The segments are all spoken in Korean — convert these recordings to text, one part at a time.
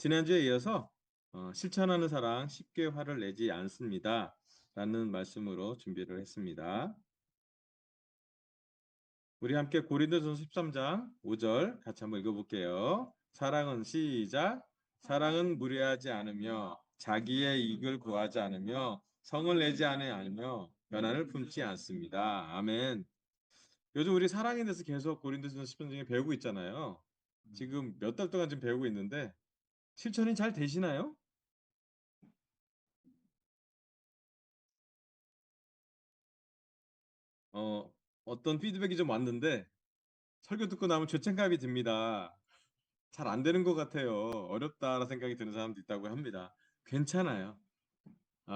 지난주에 이어서 실천하는 사랑 쉽게 화를 내지 않습니다. 라는 말씀으로 준비를 했습니다. 우리 함께 고린도전서 13장 5절 같이 한번 읽어볼게요. 사랑은 시작. 사랑은 무례하지 않으며 자기의 이익을 구하지 않으며 성을 내지 않으며 변화를 품지 않습니다. 아멘. 요즘 우리 사랑에 대해서 계속 고린도전서 13장에 배우고 있잖아요. 지금 몇 달 동안 지금 배우고 있는데 실천이 잘 되시나요? 어, 어떤 피드백이 좀 왔는데 설교 듣고 나면 죄책감이 듭니다. 잘 안 되는 것 같아요. 어렵다라는 생각이 드는 사람도 있다고 합니다. 괜찮아요.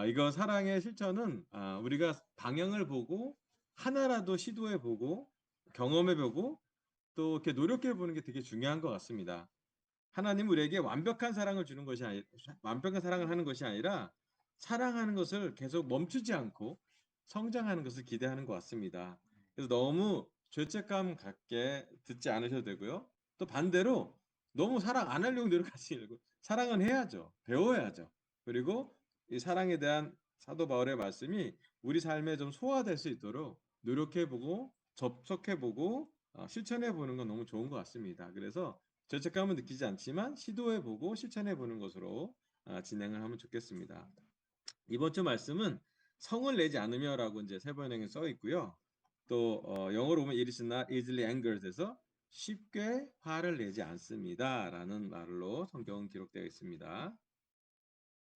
이거 사랑의 실천은 우리가 방향을 보고 하나라도 시도해 보고 경험해 보고 또 이렇게 노력해 보는 게 되게 중요한 것 같습니다. 하나님 우리에게 완벽한 사랑을 주는 것이 아니 완벽한 사랑을 하는 것이 아니라 사랑하는 것을 계속 멈추지 않고 성장하는 것을 기대하는 것 같습니다. 그래서 너무 죄책감 갖게 듣지 않으셔도 되고요. 또 반대로 너무 사랑 안 하려고 노력하시지 말고 사랑은 해야죠. 배워야죠. 그리고 이 사랑에 대한 사도 바울의 말씀이 우리 삶에 좀 소화될 수 있도록 노력해보고 접촉해보고 실천해보는 건 너무 좋은 것 같습니다. 그래서 죄책감은 느끼지 않지만 시도해보고 실천해보는 것으로 진행을 하면 좋겠습니다. 이번 주 말씀은 성을 내지 않으며라고 이제 세 번역에 써 있고요. 또 영어로 보면 it is not easily angered에서 쉽게 화를 내지 않습니다라는 말로 성경은 기록되어 있습니다.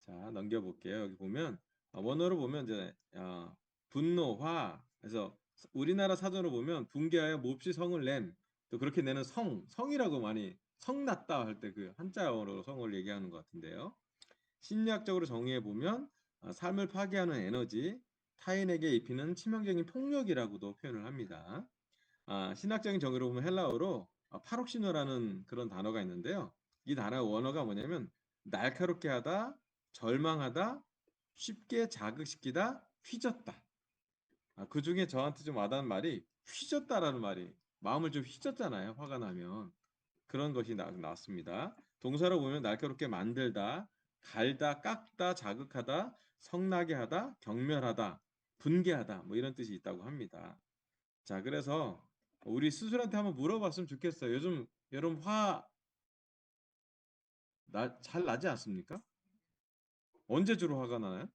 자, 넘겨볼게요. 여기 보면 원어로 보면 이제 분노, 화. 그래서 우리나라 사전으로 보면 분개하여 몹시 성을 낸, 또 그렇게 내는 성이라고 많이 성났다 할 때 그 한자어로 성을 얘기하는 것 같은데요. 심리학적으로 정의해 보면 삶을 파괴하는 에너지, 타인에게 입히는 치명적인 폭력이라고도 표현을 합니다. 신학적인 정의로 보면 헬라어로 파록시노라는 그런 단어가 있는데요. 이 단어의 원어가 뭐냐면 날카롭게 하다, 절망하다, 쉽게 자극시키다, 휘젓다. 그 중에 저한테 좀 와닿는 말이 휘젓다라는 말이 마음을 좀 휘젓잖아요. 화가 나면 그런 것이 나왔습니다. 동사로 보면 날카롭게 만들다, 갈다, 깎다, 자극하다, 성나게 하다, 경멸하다, 분개하다 뭐 이런 뜻이 있다고 합니다. 자, 그래서 우리 스스로한테 한번 물어봤으면 좋겠어요. 요즘 여러분 잘 나지 않습니까? 언제 주로 화가 나요?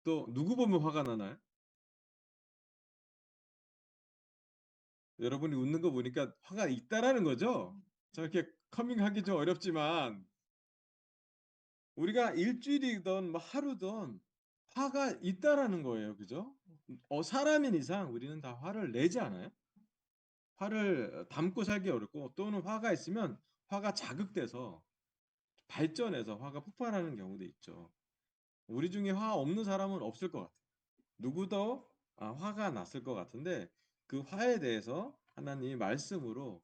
또 누구 보면 화가 나나요? 여러분이 웃는 거 보니까 화가 있다라는 거죠. 저렇게 커밍하기 좀 어렵지만 우리가 일주일이든 뭐 하루든 화가 있다라는 거예요. 그죠? 사람인 이상 우리는 다 화를 내지 않아요? 화를 담고 살기 어렵고 또는 화가 있으면 화가 자극돼서 발전해서 화가 폭발하는 경우도 있죠. 우리 중에 화 없는 사람은 없을 것 같아요. 누구도 화가 났을 것 같은데 그 화에 대해서 하나님이 말씀으로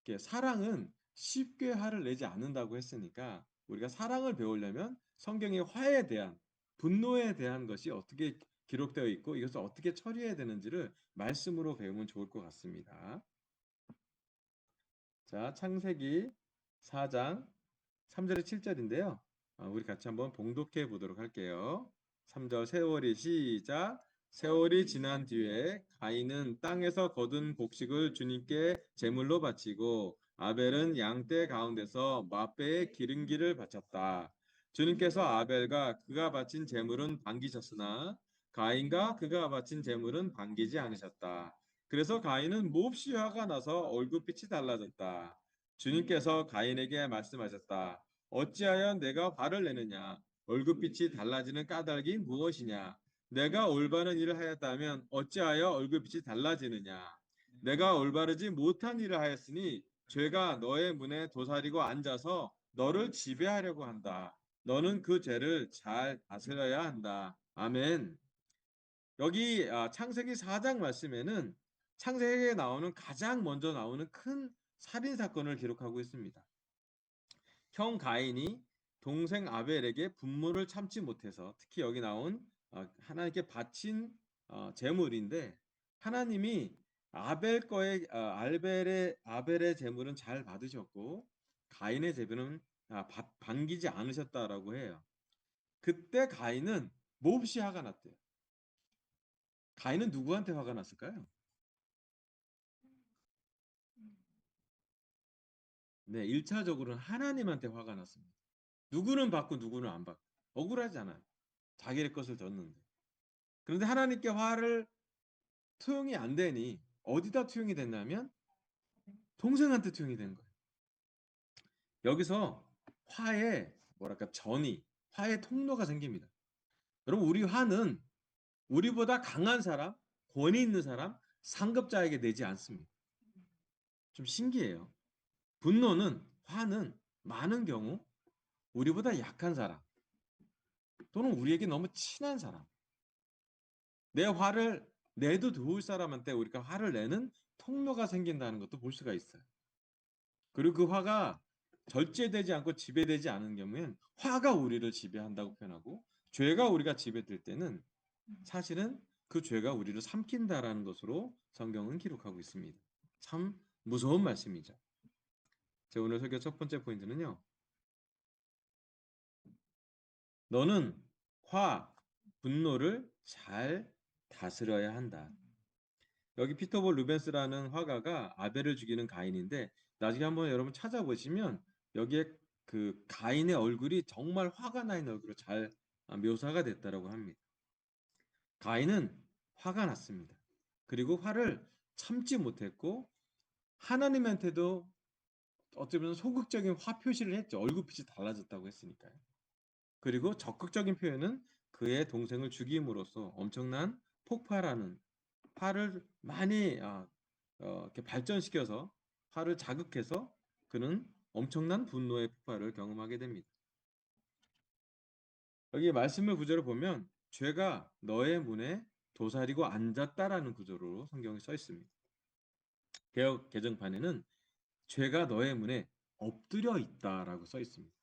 이렇게 사랑은 쉽게 화를 내지 않는다고 했으니까 우리가 사랑을 배우려면 성경의 화에 대한 분노에 대한 것이 어떻게 기록되어 있고 이것을 어떻게 처리해야 되는지를 말씀으로 배우면 좋을 것 같습니다. 자, 창세기 4장 3절에 7절인데요. 우리 같이 한번 봉독해 보도록 할게요. 3절 세월이 시작. 세월이 지난 뒤에 가인은 땅에서 거둔 곡식을 주님께 제물로 바치고 아벨은 양떼 가운데서 맛배의 기름기를 바쳤다. 주님께서 아벨과 그가 바친 제물은 반기셨으나 가인과 그가 바친 제물은 반기지 않으셨다. 그래서 가인은 몹시 화가 나서 얼굴빛이 달라졌다. 주님께서 가인에게 말씀하셨다. 어찌하여 내가 화를 내느냐? 얼굴빛이 달라지는 까닭이 무엇이냐? 내가 올바른 일을 하였다면 어찌하여 얼굴빛이 달라지느냐? 내가 올바르지 못한 일을 하였으니 죄가 너의 문에 도사리고 앉아서 너를 지배하려고 한다. 너는 그 죄를 잘 다스려야 한다. 아멘. 여기 창세기 4장 말씀에는 창세기에 나오는 가장 먼저 나오는 큰 살인 사건을 기록하고 있습니다. 형 가인이 동생 아벨에게 분모를 참지 못해서 특히 여기 나온 하나님께 바친 제물인데 하나님이 아벨의 재물은 잘 받으셨고 가인의 재물은 반기지 않으셨다라고 해요. 그때 가인은 몹시 화가 났대요. 가인은 누구한테 화가 났을까요? 네, 1차적으로는 하나님한테 화가 났습니다. 누구는 받고 누구는 안 받고 억울하잖아요. 자기의 것을 줬는데. 그런데 하나님께 화를 투영이 안 되니 어디다 투영이 됐냐면 동생한테 투영이 된 거예요. 여기서 화의 뭐랄까 화의 통로가 생깁니다. 여러분 우리 화는 우리보다 강한 사람, 권위 있는 사람, 상급자에게 내지 않습니다. 좀 신기해요. 화는 많은 경우 우리보다 약한 사람 또는 우리에게 너무 친한 사람, 내 화를 내도 좋을 사람한테 우리가 화를 내는 통로가 생긴다는 것도 볼 수가 있어요. 그리고 그 화가 절제되지 않고 지배되지 않은 경우엔 화가 우리를 지배한다고 표현하고 죄가 우리가 지배될 때는 사실은 그 죄가 우리를 삼킨다라는 것으로 성경은 기록하고 있습니다. 참 무서운 말씀이죠. 제 오늘 설교 첫 번째 포인트는요. 너는 분노를 잘 다스려야 한다. 여기 피터 볼 루벤스라는 화가가 아벨을 죽이는 가인인데 나중에 한번 여러분 찾아보시면 여기에 그 가인의 얼굴이 정말 화가 나 있는 얼굴로 잘 묘사가 됐다라고 합니다. 가인은 화가 났습니다. 그리고 화를 참지 못했고 하나님한테도 어쩌면 소극적인 화 표시를 했죠. 얼굴빛이 달라졌다고 했으니까요. 그리고 적극적인 표현은 그의 동생을 죽임으로써 엄청난 폭발하는 화를 많이 이렇게 발전시켜서 화를 자극해서 그는 엄청난 분노의 폭발을 경험하게 됩니다. 여기 말씀을 구절을 보면 죄가 너의 문에 도사리고 앉았다라는 구절로 성경에 써 있습니다. 개역 개정판에는 죄가 너의 문에 엎드려 있다라고 써 있습니다.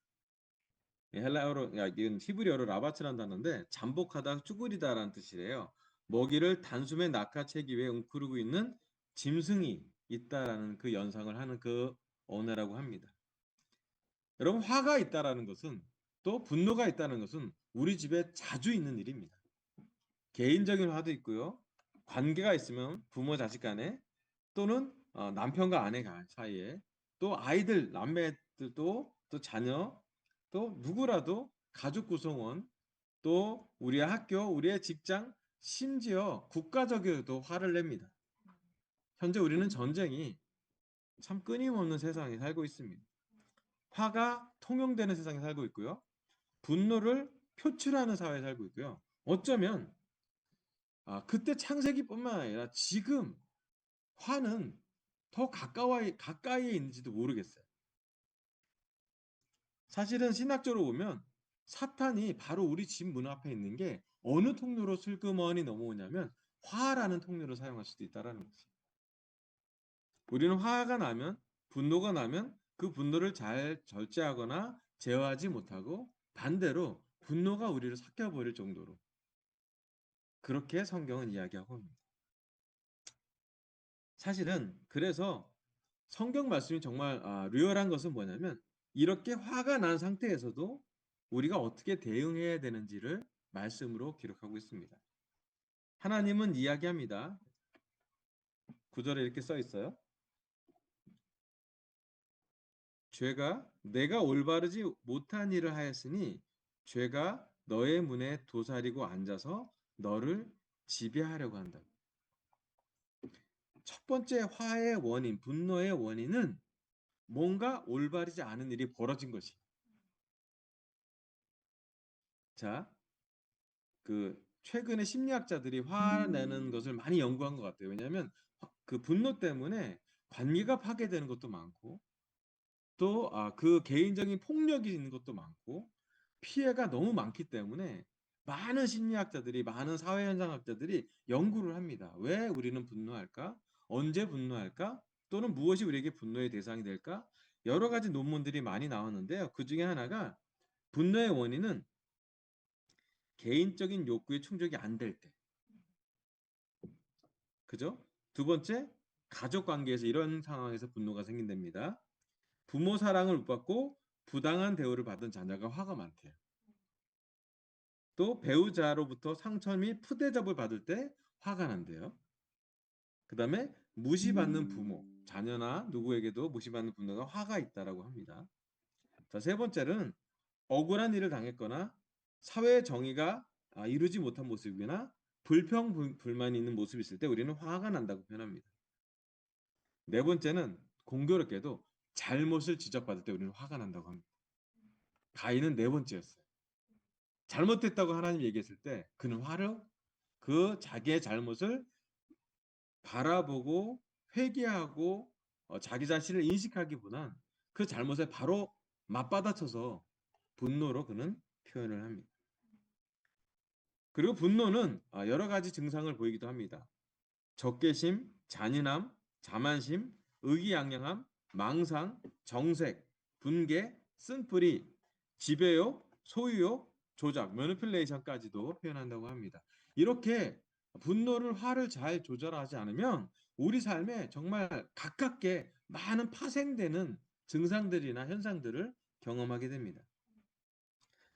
이건 히브리어로 라바츠란 단어인데 잠복하다 쭈그리다라는 뜻이래요. 먹이를 단숨에 낚아채기 위해 웅크르고 있는 짐승이 있다라는 그 연상을 하는 그 언어라고 합니다. 여러분 화가 있다라는 것은 또 분노가 있다는 것은 우리 집에 자주 있는 일입니다. 개인적인 화도 있고요. 관계가 있으면 부모 자식 간에 또는 남편과 아내 사이에 또 아이들 남매들도 또 자녀 또 누구라도 가족 구성원 또 우리의 학교 우리의 직장 심지어 국가적으로도 화를 냅니다. 현재 우리는 전쟁이 참 끊임없는 세상에 살고 있습니다. 화가 통용되는 세상에 살고 있고요. 분노를 표출하는 사회에 살고 있고요. 어쩌면 그때 창세기뿐만 아니라 지금 화는 더 가까이에 있는지도 모르겠어요. 사실은 신학적으로 보면 사탄이 바로 우리 집 문 앞에 있는 게 어느 통로로 슬그머니 넘어오냐면 화라는 통로를 사용할 수도 있다라는 거죠. 우리는 화가 나면 분노가 나면 그 분노를 잘 절제하거나 제어하지 못하고 반대로 분노가 우리를 삭혀버릴 정도로 그렇게 성경은 이야기하고 있습니다. 사실은 그래서 성경 말씀이 정말 리얼한 것은 뭐냐면 이렇게 화가 난 상태에서도 우리가 어떻게 대응해야 되는지를 말씀으로 기록하고 있습니다. 하나님은 이야기합니다. 구절에 이렇게 써 있어요. 죄가 내가 올바르지 못한 일을 하였으니 죄가 너의 문에 도사리고 앉아서 너를 지배하려고 한다. 첫 번째 화의 원인, 분노의 원인은 뭔가 올바르지 않은 일이 벌어진 것이. 자, 최근에 심리학자들이 화내는 것을 많이 연구한 것 같아요. 왜냐하면 그 분노 때문에 관계가 파괴되는 것도 많고 또 그 개인적인 폭력이 있는 것도 많고 피해가 너무 많기 때문에 많은 심리학자들이 많은 사회현상학자들이 연구를 합니다. 왜 우리는 분노할까? 언제 분노할까? 또는 무엇이 우리에게 분노의 대상이 될까? 여러 가지 논문들이 많이 나왔는데요. 그 중에 하나가 분노의 원인은 개인적인 욕구에 충족이 안 될 때. 그죠? 두 번째, 가족 관계에서 이런 상황에서 분노가 생긴답니다. 부모 사랑을 못 받고 부당한 대우를 받은 자녀가 화가 많대요. 또 배우자로부터 상처 및 푸대접을 받을 때 화가 난대요. 그 다음에 무시받는 부모, 자녀나 누구에게도 무시받는 분노가 화가 있다라고 합니다. 자, 세 번째는 억울한 일을 당했거나 사회 정의가 이루지 못한 모습이나 불평불만이 있는 모습이 있을 때 우리는 화가 난다고 표현합니다. 네 번째는 공교롭게도 잘못을 지적받을 때 우리는 화가 난다고 합니다. 가인은 네 번째였어요. 잘못했다고 하나님 얘기했을 때 그는 화를 그 자기의 잘못을 바라보고 회개하고 자기 자신을 인식하기보단 그 잘못에 바로 맞받아쳐서 분노로 그는 표현을 합니다. 그리고 분노는 여러 가지 증상을 보이기도 합니다. 적개심, 잔인함, 자만심, 의기양양함, 망상, 정색, 분개, 쓴뿌리, 지배욕, 소유욕, 조작, 매니플레이션까지도 표현한다고 합니다. 이렇게 분노를 화를 잘 조절하지 않으면 우리 삶에 정말 가깝게 많은 파생되는 증상들이나 현상들을 경험하게 됩니다.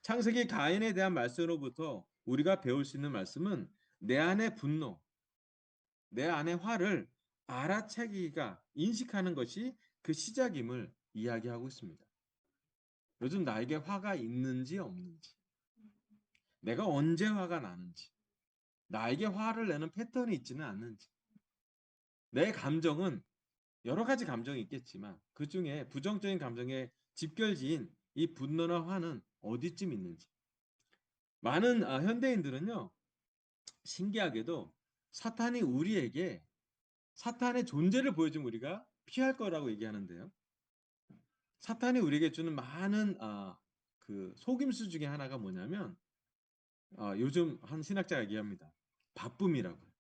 창세기 가인에 대한 말씀으로부터 우리가 배울 수 있는 말씀은 내 안의 분노, 내 안의 화를 알아채기가 인식하는 것이 그 시작임을 이야기하고 있습니다. 요즘 나에게 화가 있는지 없는지, 내가 언제 화가 나는지, 나에게 화를 내는 패턴이 있지는 않는지, 내 감정은 여러 가지 감정이 있겠지만 그 중에 부정적인 감정의 집결지인 이 분노나 화는 어디쯤 있는지. 많은 현대인들은요, 신기하게도 사탄이 우리에게 사탄의 존재를 보여주면 우리가 피할 거라고 얘기하는데요. 사탄이 우리에게 주는 많은 그 속임수 중에 하나가 뭐냐면 요즘 한 신학자가 얘기합니다. 바쁨이라고요.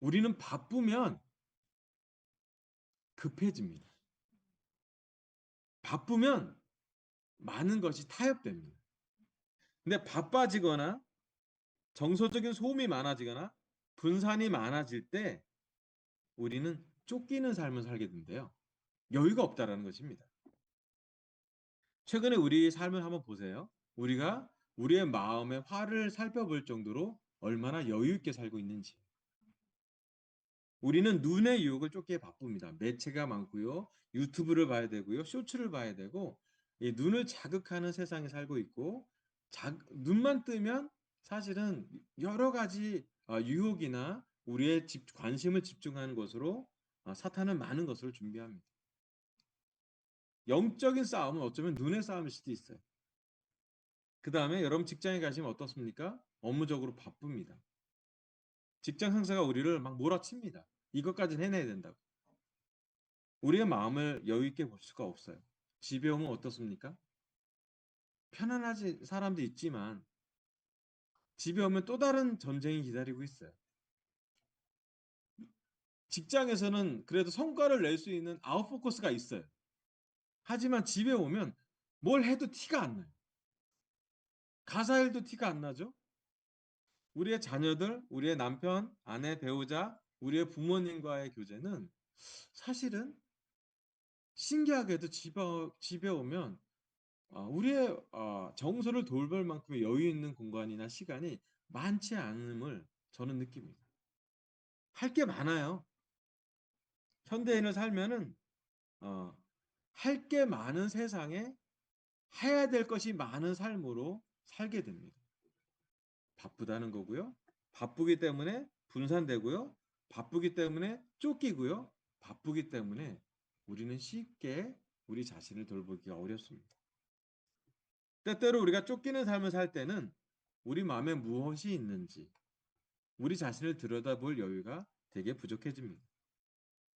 우리는 바쁘면 급해집니다. 바쁘면 많은 것이 타협됩니다. 근데 바빠지거나 정서적인 소음이 많아지거나 분산이 많아질 때 우리는 쫓기는 삶을 살게 된대요. 여유가 없다라는 것입니다. 최근에 우리 삶을 한번 보세요. 우리가 우리의 마음의 화를 살펴볼 정도로 얼마나 여유 있게 살고 있는지. 우리는 눈의 유혹을 쫓기에 바쁩니다. 매체가 많고요. 유튜브를 봐야 되고요. 쇼츠를 봐야 되고 이 눈을 자극하는 세상에 살고 있고 눈만 뜨면 사실은 여러 가지 유혹이나 우리의 관심을 집중하는 것으로 사탄은 많은 것을 준비합니다. 영적인 싸움은 어쩌면 눈의 싸움일 수도 있어요. 그 다음에 여러분 직장에 가시면 어떻습니까? 업무적으로 바쁩니다. 직장 상사가 우리를 막 몰아칩니다. 이것까지는 해내야 된다고. 우리의 마음을 여유 있게 볼 수가 없어요. 집에 오면 어떻습니까? 편안하지 사람도 있지만 집에 오면 또 다른 전쟁이 기다리고 있어요. 직장에서는 그래도 성과를 낼 수 있는 아웃포커스가 있어요. 하지만 집에 오면 뭘 해도 티가 안 나요. 가사일도 티가 안 나죠? 우리의 자녀들, 우리의 남편, 아내, 배우자, 우리의 부모님과의 교제는 사실은 신기하게도 집에 오면 우리의 정서를 돌볼 만큼의 여유 있는 공간이나 시간이 많지 않음을 저는 느낍니다. 할 게 많아요. 현대인을 살면은 할 게 많은 세상에 해야 될 것이 많은 삶으로 살게 됩니다. 바쁘다는 거고요. 바쁘기 때문에 분산되고요. 바쁘기 때문에 쫓기고요. 바쁘기 때문에 우리는 쉽게 우리 자신을 돌보기가 어렵습니다. 때때로 우리가 쫓기는 삶을 살 때는 우리 마음에 무엇이 있는지 우리 자신을 들여다볼 여유가 되게 부족해집니다.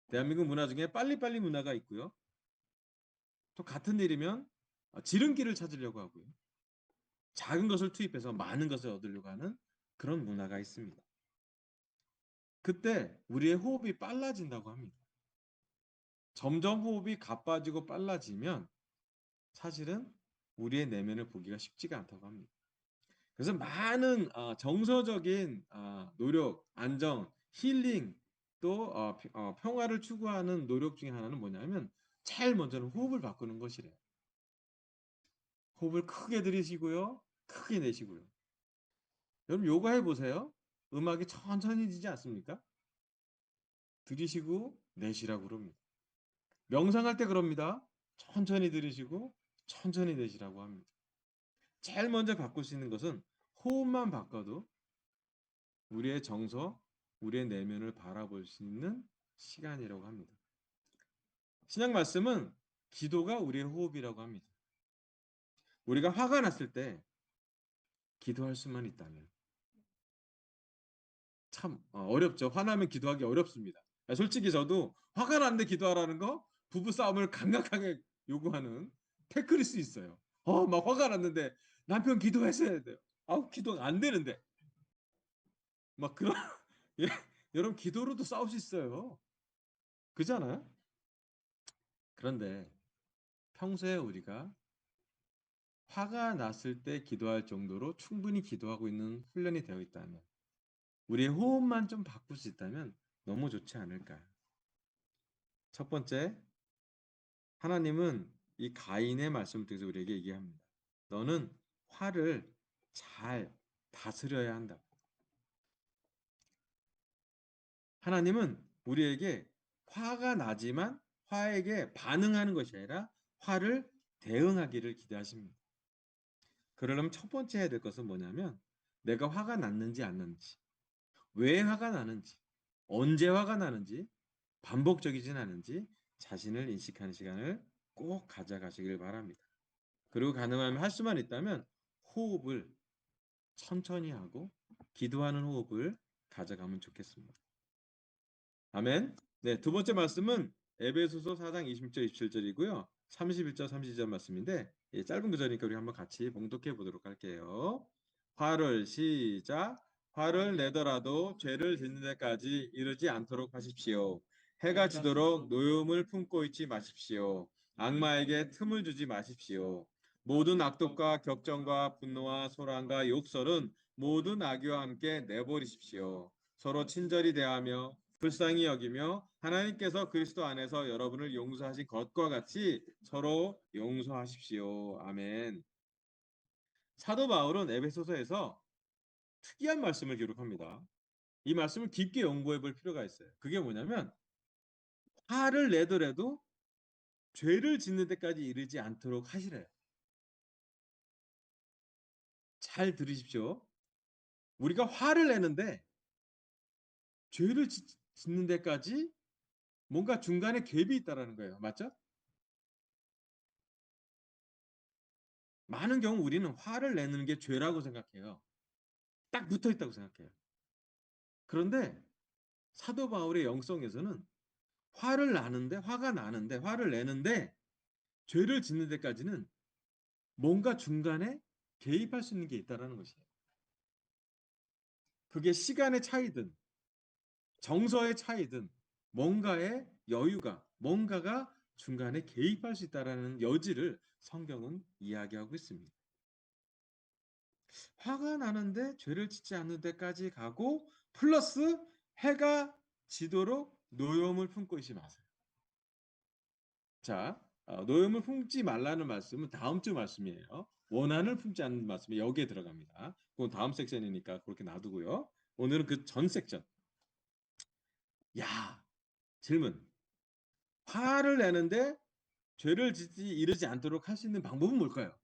대한민국 문화 중에 빨리빨리 문화가 있고요. 또 같은 일이면 지름길을 찾으려고 하고요. 작은 것을 투입해서 많은 것을 얻으려고 하는 그런 문화가 있습니다. 그때 우리의 호흡이 빨라진다고 합니다. 점점 호흡이 가빠지고 빨라지면 사실은 우리의 내면을 보기가 쉽지가 않다고 합니다. 그래서 많은 정서적인 노력, 안정 힐링 또 평화를 추구하는 노력 중에 하나는 뭐냐면 제일 먼저는 호흡을 바꾸는 것이래요. 호흡을 크게 들이시고요. 크게 내쉬고요. 여러분 요가 해보세요. 음악이 천천히 지지 않습니까? 들이쉬고 내쉬라고 그럽니다. 명상할 때 그럽니다. 천천히 들이쉬고 천천히 내쉬라고 합니다. 제일 먼저 바꿀 수 있는 것은 호흡만 바꿔도 우리의 정서, 우리의 내면을 바라볼 수 있는 시간이라고 합니다. 신약 말씀은 기도가 우리의 호흡이라고 합니다. 우리가 화가 났을 때 기도할 수만 있다면 참 어렵죠. 화나면 기도하기 어렵습니다. 솔직히 저도 화가 났는데 기도하라는 거 부부 싸움을 강력하게 요구하는 태클일 수 있어요. 막 화가 났는데 남편 기도했어야 돼요. 기도가 안 되는데 막 그런 예, 여러분 기도로도 싸울 수 있어요. 그잖아요. 그런데 평소에 우리가 화가 났을 때 기도할 정도로 충분히 기도하고 있는 훈련이 되어 있다면 우리의 호흡만 좀 바꿀 수 있다면 너무 좋지 않을까. 첫 번째, 하나님은 이 가인의 말씀을 통해서 우리에게 얘기합니다. 너는 화를 잘 다스려야 한다. 하나님은 우리에게 화가 나지만 화에게 반응하는 것이 아니라 화를 대응하기를 기대하십니다. 그러려면 첫 번째 해야 될 것은 뭐냐면 내가 화가 났는지 안 났는지, 왜 화가 나는지, 언제 화가 나는지, 반복적이진 않은지 자신을 인식하는 시간을 꼭 가져가시길 바랍니다. 그리고 가능하면 할 수만 있다면 호흡을 천천히 하고 기도하는 호흡을 가져가면 좋겠습니다. 아멘. 네, 두 번째 말씀은 에베소서 4장 20절 27절이고요. 31절 32절 말씀인데 짧은 구절이니까 우리 한번 같이 봉독해 보도록 할게요. 화를 시작. 화를 내더라도 죄를 짓는 데까지 이르지 않도록 하십시오. 해가 지도록 노여움을 품고 있지 마십시오. 악마에게 틈을 주지 마십시오. 모든 악독과 격정과 분노와 소란과 욕설은 모든 악의와 함께 내버리십시오. 서로 친절히 대하며 불쌍히 여기며 하나님께서 그리스도 안에서 여러분을 용서하신 것과 같이 서로 용서하십시오. 아멘. 사도 바울은 에베소서에서 특이한 말씀을 기록합니다. 이 말씀을 깊게 연구해 볼 필요가 있어요. 그게 뭐냐면 화를 내더라도 죄를 짓는 데까지 이르지 않도록 하시래요. 잘 들으십시오. 우리가 화를 내는데 죄를 짓는 데까지 뭔가 중간에 갭이 있다라는 거예요. 맞죠? 많은 경우 우리는 화를 내는 게 죄라고 생각해요. 딱 붙어 있다고 생각해요. 그런데 사도 바울의 영성에서는 화를 내는데 죄를 짓는 데까지는 뭔가 중간에 개입할 수 있는 게 있다라는 것이에요. 그게 시간의 차이든 정서의 차이든 뭔가의 여유가 뭔가가 중간에 개입할 수 있다라는 여지를 성경은 이야기하고 있습니다. 화가 나는데 죄를 짓지 않는 데까지 가고 플러스 해가 지도록 노여움을 품고 있지 마세요. 자, 노여움을 품지 말라는 말씀은 다음 주 말씀이에요. 원한을 품지 않는 말씀이 여기에 들어갑니다. 그건 다음 섹션이니까 그렇게 놔두고요. 오늘은 그 전 섹션. 야, 질문. 화를 내는데 죄를 짓지 이르지 않도록 할 수 있는 방법은 뭘까요?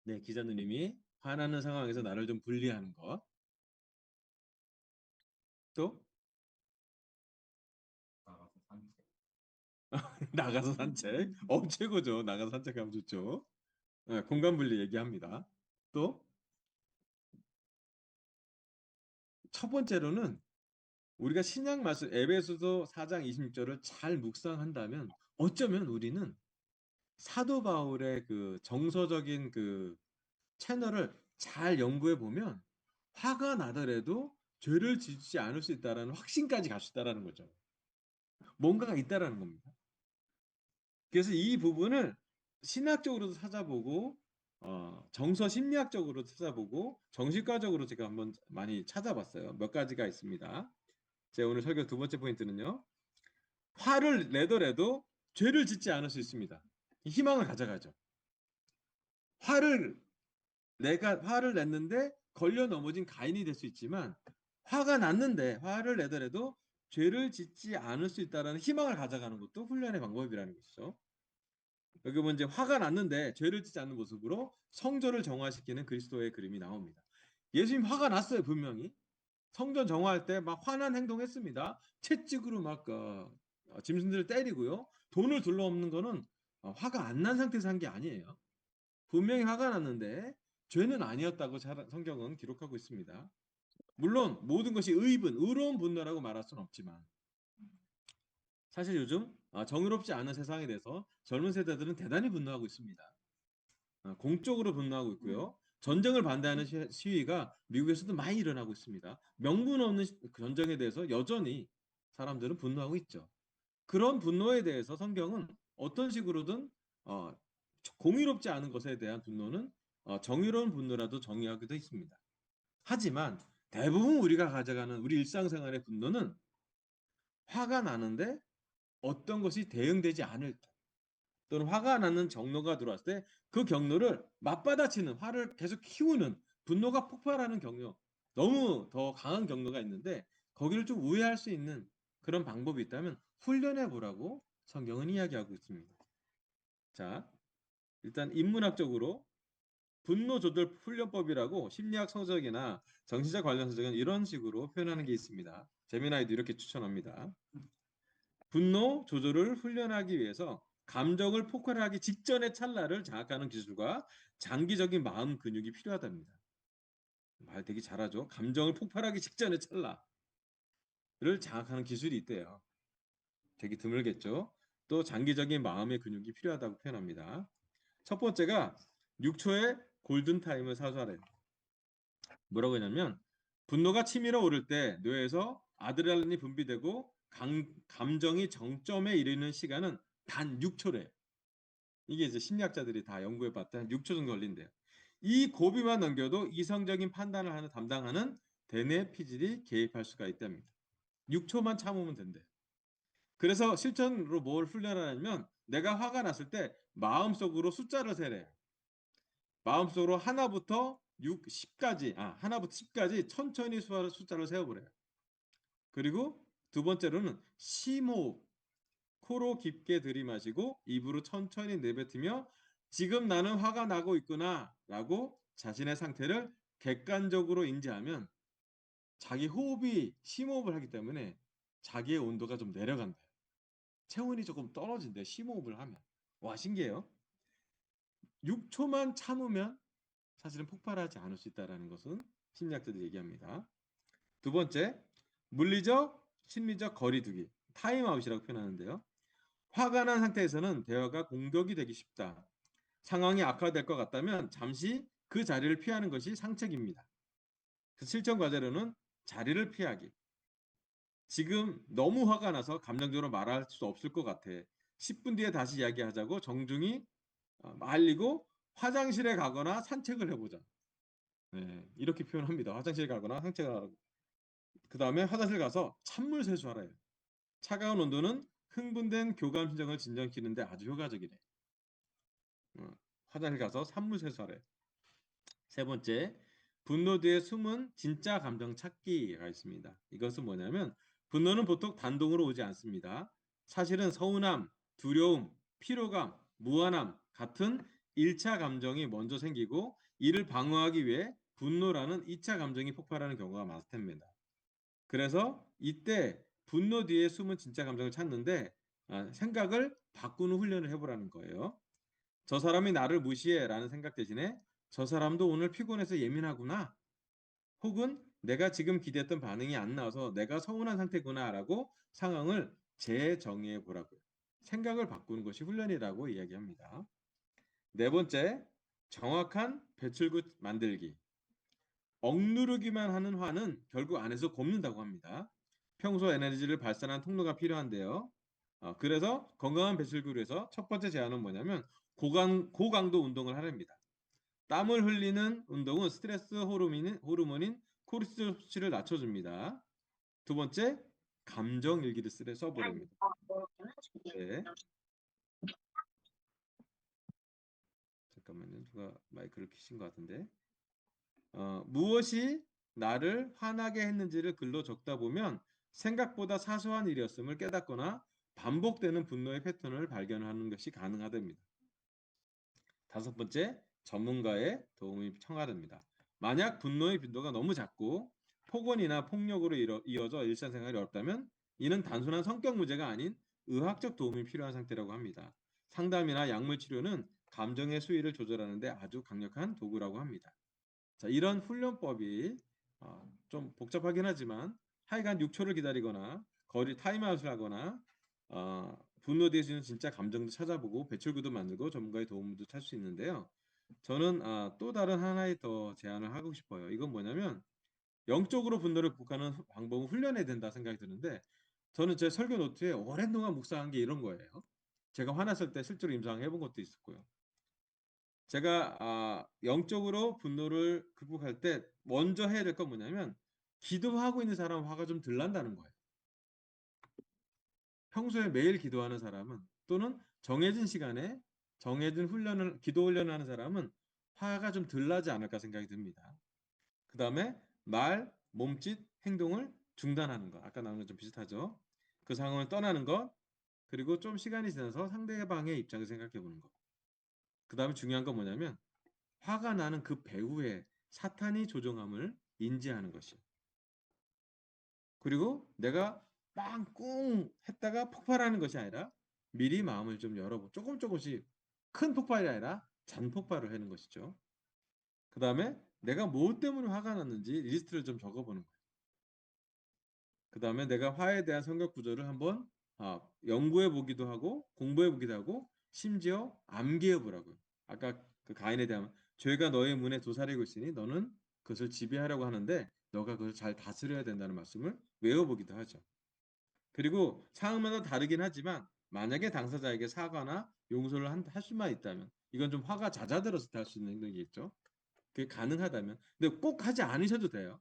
네, 기자님이 화나는 상황에서 나를 좀 분리하는 것. 또 나가서 산책. 최고죠. 나가서 산책하면 좋죠. 네, 공간 분리 얘기합니다. 또 첫 번째로는 우리가 신약 말씀 에베소서 4장 26절을 잘 묵상한다면 어쩌면 우리는 사도 바울의 그 정서적인 그 채널을 잘 연구해 보면 화가 나더라도 죄를 짓지 않을 수 있다라는 확신까지 갈 수 있다라는 거죠. 뭔가가 있다라는 겁니다. 그래서 이 부분을 신학적으로도 찾아보고 정서 심리학적으로 찾아보고 정신과적으로 제가 한번 많이 찾아봤어요. 몇 가지가 있습니다. 제 오늘 설교 두 번째 포인트는요. 화를 내더라도 죄를 짓지 않을 수 있습니다. 희망을 가져가죠. 내가 화를 냈는데 걸려 넘어진 가인이 될 수 있지만 화가 났는데 화를 내더라도 죄를 짓지 않을 수 있다는 희망을 가져가는 것도 훈련의 방법이라는 것이죠. 여기 보면 이제 화가 났는데 죄를 짓지 않는 모습으로 성전을 정화시키는 그리스도의 그림이 나옵니다. 예수님 화가 났어요, 분명히. 성전 정화할 때 막 화난 행동했습니다. 채찍으로 막 짐승들을 때리고요. 돈을 둘러엎는 거는 화가 안 난 상태에서 한 게 아니에요. 분명히 화가 났는데 죄는 아니었다고 성경은 기록하고 있습니다. 물론 모든 것이 의로운 분노라고 말할 수는 없지만 사실 요즘 정의롭지 않은 세상에 대해서 젊은 세대들은 대단히 분노하고 있습니다. 공적으로 분노하고 있고요. 전쟁을 반대하는 시위가 미국에서도 많이 일어나고 있습니다. 명분 없는 전쟁에 대해서 여전히 사람들은 분노하고 있죠. 그런 분노에 대해서 성경은 어떤 식으로든 어, 공의롭지 않은 것에 대한 분노는 정의로운 분노라도 정의하기도 있습니다. 하지만 대부분 우리가 가져가는 우리 일상생활의 분노는 화가 나는데 어떤 것이 대응되지 않을 때 또는 화가 나는 경로가 들어왔을 때 그 경로를 맞받아치는 화를 계속 키우는 분노가 폭발하는 경로 너무 더 강한 경로가 있는데 거기를 좀 우회할 수 있는 그런 방법이 있다면 훈련해 보라고 성경은 이야기하고 있습니다. 자, 일단 인문학적으로 분노 조절 훈련법이라고 심리학 서적이나 정신자 관련 서적은 이런 식으로 표현하는 게 있습니다. 재미나이도 이렇게 추천합니다. 분노 조절을 훈련하기 위해서 감정을 폭발하기 직전의 찰나를 장악하는 기술과 장기적인 마음 근육이 필요하답니다. 말 되게 잘하죠. 감정을 폭발하기 직전의 찰나를 장악하는 기술이 있대요. 되게 드물겠죠. 또 장기적인 마음의 근육이 필요하다고 표현합니다. 첫 번째가 6초의 골든타임을 사수하래요. 뭐라고 했냐면 분노가 치밀어 오를 때 뇌에서 아드레날린이 분비되고 감정이 정점에 이르는 시간은 단 6초래요. 이게 이제 심리학자들이 다 연구해 봤더니 한 6초 정도 걸린대요. 이 고비만 넘겨도 이성적인 판단을 하는 담당하는 대뇌 피질이 개입할 수가 있답니다. 6초만 참으면 된대요. 그래서 실전으로 뭘 훈련하냐면 내가 화가 났을 때 마음속으로 숫자를 세래요. 마음속으로 하나부터 10까지, 하나부터 10까지 천천히 숫자를 세어보래요. 그리고 두 번째로는 심호흡, 코로 깊게 들이마시고 입으로 천천히 내뱉으며 지금 나는 화가 나고 있구나 라고 자신의 상태를 객관적으로 인지하면 자기 호흡이 심호흡을 하기 때문에 자기의 온도가 좀 내려간다. 체온이 조금 떨어진대, 심호흡을 하면. 와, 신기해요. 6초만 참으면 사실은 폭발하지 않을 수 있다는 것은 심리학자들이 얘기합니다. 두 번째, 물리적, 심리적 거리두기, 타임아웃이라고 표현하는데요. 화가 난 상태에서는 대화가 공격이 되기 쉽다. 상황이 악화될 것 같다면 잠시 그 자리를 피하는 것이 상책입니다. 그 실전 과제로는 자리를 피하기. 지금 너무 화가 나서 감정적으로 말할 수 없을 것 같아. 10분 뒤에 다시 이야기하자고 정중히 말리고 화장실에 가거나 산책을 해보자. 네, 이렇게 표현합니다. 화장실 가거나 산책을 하라고. 그 다음에 화장실 가서 찬물 세수하래요. 차가운 온도는 흥분된 교감 신경을 진정시키는데 아주 효과적이래. 화장실 가서 찬물 세수하래. 세 번째, 분노 뒤에 숨은 진짜 감정 찾기가 있습니다. 이것은 뭐냐면 분노는 보통 단독으로 오지 않습니다. 사실은 서운함, 두려움, 피로감, 무한함 같은 1차 감정이 먼저 생기고 이를 방어하기 위해 분노라는 2차 감정이 폭발하는 경우가 많습니다. 그래서 이때 분노 뒤에 숨은 진짜 감정을 찾는데 생각을 바꾸는 훈련을 해보라는 거예요. 저 사람이 나를 무시해 라는 생각 대신에 저 사람도 오늘 피곤해서 예민하구나. 혹은 내가 지금 기대했던 반응이 안 나와서 내가 서운한 상태구나 라고 상황을 재정의해 보라고요. 생각을 바꾸는 것이 훈련이라고 이야기합니다. 네 번째, 정확한 배출구 만들기. 억누르기만 하는 화는 결국 안에서 곪는다고 합니다. 평소 에너지를 발산한 통로가 필요한데요. 그래서 건강한 배출구를 위해서 첫 번째 제안은 뭐냐면 고강도 운동을 하랍니다. 땀을 흘리는 운동은 스트레스 호르몬인 코르티솔치를 낮춰줍니다. 두 번째, 감정 일기를 써보랍니다. 네, 잠깐만요. 누가 마이크를 켜신 것 같은데. 무엇이 나를 화나게 했는지를 글로 적다 보면 생각보다 사소한 일이었음을 깨닫거나 반복되는 분노의 패턴을 발견하는 것이 가능하답니다. 다섯 번째, 전문가의 도움이 청하됩니다. 만약 분노의 빈도가 너무 작고 폭언이나 폭력으로 이어져 일상생활이 어렵다면 이는 단순한 성격 문제가 아닌 의학적 도움이 필요한 상태라고 합니다. 상담이나 약물 치료는 감정의 수위를 조절하는 데 아주 강력한 도구라고 합니다. 자, 이런 훈련법이 좀 복잡하긴 하지만 하여간 6초를 기다리거나 거리 타임아웃을 하거나 분노될 수 있는 진짜 감정도 찾아보고 배출구도 만들고 전문가의 도움도 찾을 수 있는데요. 저는 또 다른 하나의 더 제안을 하고 싶어요. 이건 뭐냐면 영적으로 분노를 극복하는 방법을 훈련해야 된다 생각이 드는데 저는 제 설교 노트에 오랜 동안 묵상한 게 이런 거예요. 제가 화났을 때 실제로 임상해 본 것도 있었고요. 제가 영적으로 분노를 극복할 때 먼저 해야 될 건 뭐냐면 기도하고 있는 사람 화가 좀 덜 난다는 거예요. 평소에 매일 기도하는 사람은 또는 정해진 시간에 정해진 기도 훈련을 하는 사람은 화가 좀 덜 나지 않을까 생각이 듭니다. 그 다음에 말, 몸짓, 행동을 중단하는 것. 아까 나온 거좀 비슷하죠. 그 상황을 떠나는 것. 그리고 좀 시간이 지나서 상대방의 입장을 생각해 보는 것. 그 다음에 중요한 건 뭐냐면 화가 나는 그 배후에 사탄이 조종함을 인지하는 것이요. 그리고 내가 빵 했다가 폭발하는 것이 아니라 미리 마음을 좀 열어보 조금씩 큰 폭발이 아니라 잔폭발을 하는 것이죠. 그 다음에 내가 뭐 때문에 화가 났는지 리스트를 좀 적어보는 거예요. 그 다음에 내가 화에 대한 성격 구조를 한번 연구해 보기도 하고 공부해 보기도 하고 심지어 암기해 보라고요. 아까 그 가인에 대한 죄가 너의 문에 도사리고 있으니 너는 그것을 지배하려고 하는데 너가 그것을 잘 다스려야 된다는 말씀을 외워보기도 하죠. 그리고 상황마다 다르긴 하지만 만약에 당사자에게 사과나 용서를 할 수만 있다면 이건 좀 화가 잦아들었을 때 할 수 있는 행동이겠죠. 그게 가능하다면 근데 꼭 하지 않으셔도 돼요.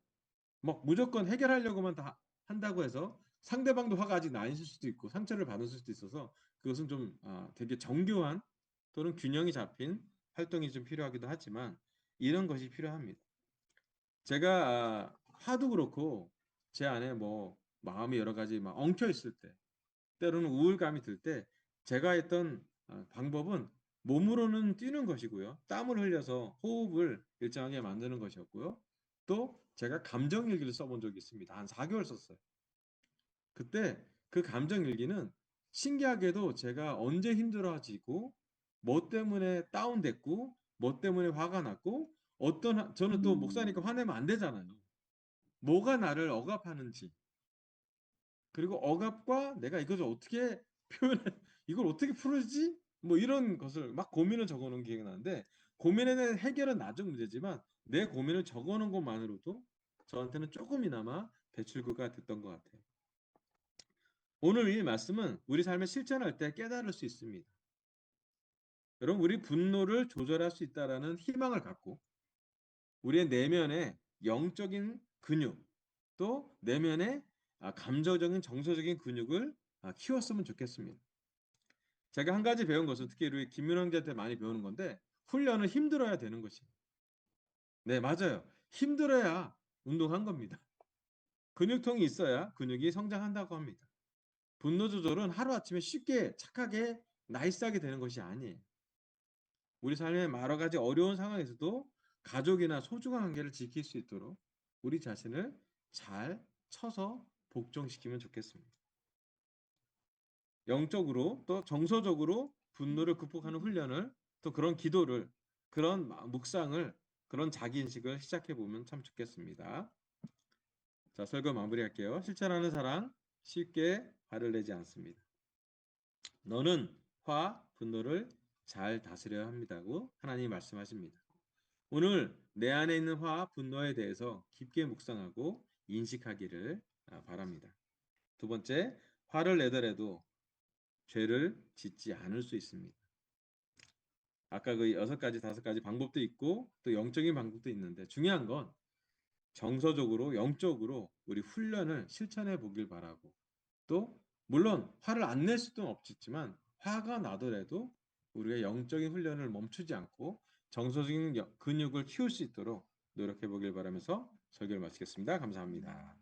막 무조건 해결하려고만 다 한다고 해서 상대방도 화가 아직 나 있을 수도 있고 상처를 받을 수도 있어서 그것은 좀 되게 정교한 또는 균형이 잡힌 활동이 좀 필요하기도 하지만 이런 것이 필요합니다. 제가 화도 그렇고 제 안에 뭐 마음이 여러 가지 막 엉켜 있을 때 때로는 우울감이 들 때 제가 했던 방법은 몸으로는 뛰는 것이고요. 땀을 흘려서 호흡을 일정하게 만드는 것이었고요. 또 제가 감정 일기를 써본 적이 있습니다. 한 4개월 썼어요. 그때 그 감정 일기는 신기하게도 제가 언제 힘들어지고 뭐 때문에 다운됐고 뭐 때문에 화가 났고 저는 또 목사니까 화내면 안 되잖아요. 뭐가 나를 억압하는지 그리고 억압과 내가 이것을 어떻게 표현해 이걸 어떻게 풀어지? 뭐 이런 것을 막 고민을 적어놓은 기억이 나는데 고민에 대한 해결은 나중 문제지만 내 고민을 적어놓은 것만으로도 저한테는 조금이나마 배출구가 됐던 것 같아요. 오늘 이 말씀은 우리 삶에 실천할 때 깨달을 수 있습니다. 여러분 우리 분노를 조절할 수 있다라는 희망을 갖고 우리의 내면의 영적인 근육 또 내면의 감정적인 정서적인 근육을 키웠으면 좋겠습니다. 제가 한 가지 배운 것은 특히 우리 김윤왕제한테 많이 배우는 건데 훈련은 힘들어야 되는 것입니다. 네, 맞아요. 힘들어야 운동한 겁니다. 근육통이 있어야 근육이 성장한다고 합니다. 분노 조절은 하루아침에 쉽게 착하게 나이스하게 되는 것이 아니에요. 우리 삶의 여러 가지 어려운 상황에서도 가족이나 소중한 관계를 지킬 수 있도록 우리 자신을 잘 쳐서 복종시키면 좋겠습니다. 영적으로 또 정서적으로 분노를 극복하는 훈련을 또 그런 기도를 그런 묵상을 그런 자기인식을 시작해 보면 참 좋겠습니다. 자, 설교 마무리할게요. 실천하는 사랑 쉽게 화를 내지 않습니다. 너는 분노를 잘 다스려야 합니다고 하나님이 말씀하십니다. 오늘 내 안에 있는 분노에 대해서 깊게 묵상하고 인식하기를 바랍니다. 두 번째, 화를 내더라도 죄를 짓지 않을 수 있습니다. 아까 그 6가지, 5가지 방법도 있고 또 영적인 방법도 있는데 중요한 건 정서적으로, 영적으로 우리 훈련을 실천해 보길 바라고 또 물론 화를 안 낼 수도 없겠지만 화가 나더라도 우리가 영적인 훈련을 멈추지 않고 정서적인 근육을 키울 수 있도록 노력해 보길 바라면서 설교를 마치겠습니다. 감사합니다.